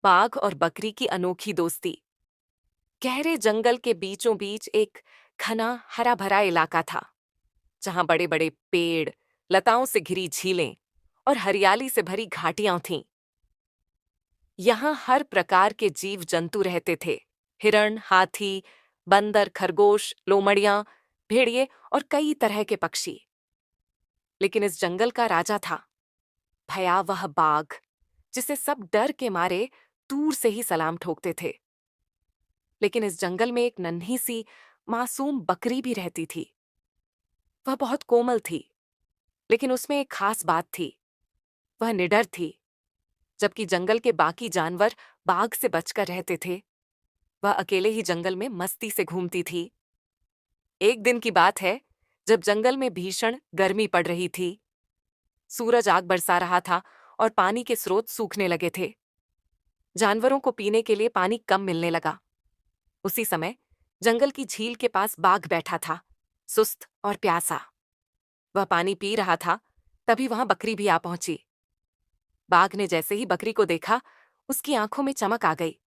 बाघ और बकरी की अनोखी दोस्ती। गहरे जंगल के बीचों बीच एक घना हरा भरा इलाका था, जहां बड़े बड़े पेड़, लताओं से घिरी झीलें और हरियाली से भरी घाटियां थीं। यहाँ हर प्रकार के जीव जंतु रहते थे। हिरण, हाथी, बंदर, खरगोश, लोमड़ियां, भेड़िए और कई तरह के पक्षी। लेकिन इस जंगल का राजा था भयावह बाघ, जिसे सब डर के मारे दूर से ही सलाम ठोकते थे। लेकिन इस जंगल में एक नन्ही सी मासूम बकरी भी रहती थी। वह बहुत कोमल थी, लेकिन उसमें एक खास बात थी। वह निडर थी। जबकि जंगल के बाकी जानवर बाघ से बचकर रहते थे, वह अकेले ही जंगल में मस्ती से घूमती थी। एक दिन की बात है, जब जंगल में भीषण गर्मी पड़ रही थी। सूरज आग बरसा रहा था और पानी के स्रोत सूखने लगे थे। जानवरों को पीने के लिए पानी कम मिलने लगा। उसी समय जंगल की झील के पास बाघ बैठा था, सुस्त और प्यासा। वह पानी पी रहा था, तभी वहां बकरी भी आ पहुंची। बाघ ने जैसे ही बकरी को देखा, उसकी आंखों में चमक आ गई।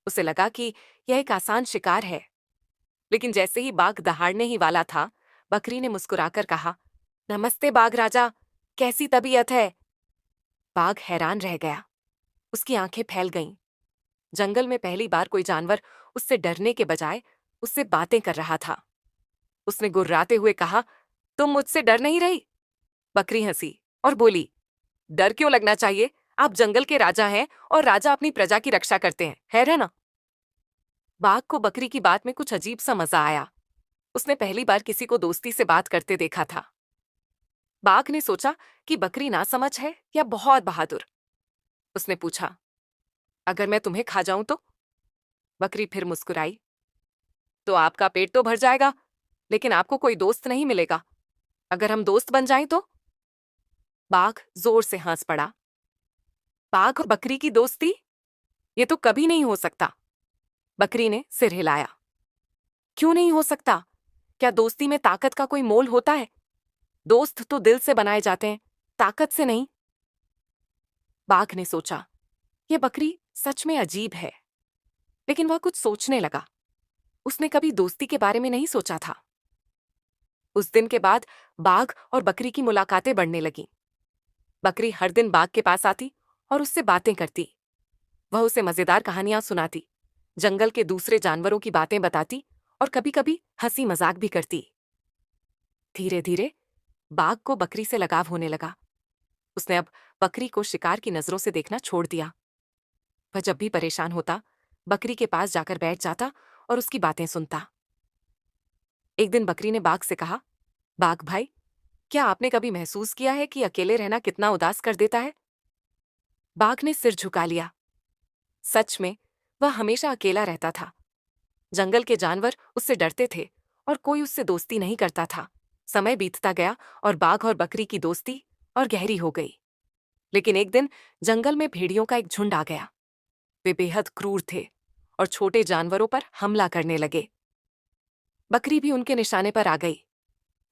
उसे लगा कि यह एक आसान शिकार है। लेकिन जैसे ही बाघ दहाड़ने ही वाला था, बकरी ने मुस्कुराकर कहा, नमस्ते बाघ राजा, कैसी तबीयत है? बाघ हैरान रह गया। उसकी आंखें फैल गईं। जंगल में पहली बार कोई जानवर उससे डरने के बजाय उससे बातें कर रहा था। उसने गुर्राते हुए कहा, तुम मुझसे डर नहीं रही? बकरी हंसी और बोली, डर क्यों लगना चाहिए? आप जंगल के राजा हैं और राजा अपनी प्रजा की रक्षा करते हैं, है ना? बाघ को बकरी की बात में कुछ अजीब सा मजा आया। उसने पहली बार किसी को दोस्ती से बात करते देखा था। बाघ ने सोचा कि बकरी नासमझ है या बहुत बहादुर। उसने पूछा, अगर मैं तुम्हें खा जाऊं तो? बकरी फिर मुस्कुराई, तो आपका पेट तो भर जाएगा, लेकिन आपको कोई दोस्त नहीं मिलेगा। अगर हम दोस्त बन जाएं तो? बाघ जोर से हंस पड़ा। बाघ और बकरी की दोस्ती? ये तो कभी नहीं हो सकता। बकरी ने सिर हिलाया। क्यों नहीं हो सकता? क्या दोस्ती में ताकत का कोई मोल होता है? दोस्त तो दिल से बनाए जाते हैं, ताकत से नहीं। बाघ ने सोचा, यह बकरी सच में अजीब है। लेकिन वह कुछ सोचने लगा। उसने कभी दोस्ती के बारे में नहीं सोचा था। उस दिन के बाद बाघ और बकरी की मुलाकातें बढ़ने लगीं। बकरी हर दिन बाघ के पास आती और उससे बातें करती। वह उसे मजेदार कहानियां सुनाती, जंगल के दूसरे जानवरों की बातें बताती और कभी-कभी हंसी मजाक भी करती। धीरे धीरे बाघ को बकरी से लगाव होने लगा। उसने अब बकरी को शिकार की नजरों से देखना छोड़ दिया। वह जब भी परेशान होता, बकरी के पास जाकर बैठ जाता और उसकी बातें सुनता। एक दिन बकरी ने बाघ से कहा, बाघ भाई, क्या आपने कभी महसूस किया है कि अकेले रहना कितना उदास कर देता है? बाघ ने सिर झुका लिया। सच में वह हमेशा अकेला रहता था। जंगल के जानवर उससे डरते थे और कोई उससे दोस्ती नहीं करता था। समय बीतता गया और बाघ और बकरी की दोस्ती और गहरी हो गई। लेकिन एक दिन जंगल में भेड़ियों का एक झुंड आ गया। वे बेहद क्रूर थे और छोटे जानवरों पर हमला करने लगे। बकरी भी उनके निशाने पर आ गई।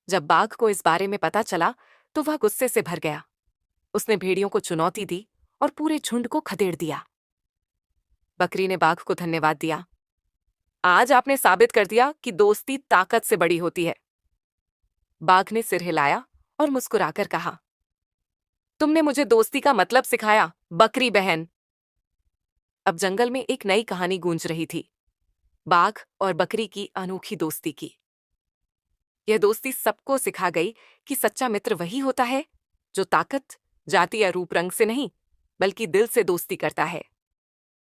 जब बाघ को इस बारे में पता चला, तो वह गुस्से से भर गया। उसने भेड़ियों को चुनौती दी और पूरे झुंड को खदेड़ दिया। बकरी ने बाघ को धन्यवाद दिया। आज आपने साबित कर दिया कि दोस्ती ताकत से बड़ी होती है। बाघ ने सिर हिलाया और मुस्कुराकर कहा, तुमने मुझे दोस्ती का मतलब सिखाया, बकरी बहन। अब जंगल में एक नई कहानी गूंज रही थी, बाघ और बकरी की अनोखी दोस्ती की। यह दोस्ती सबको सिखा गई कि सच्चा मित्र वही होता है जो ताकत, जाति या रूप रंग से नहीं, बल्कि दिल से दोस्ती करता है।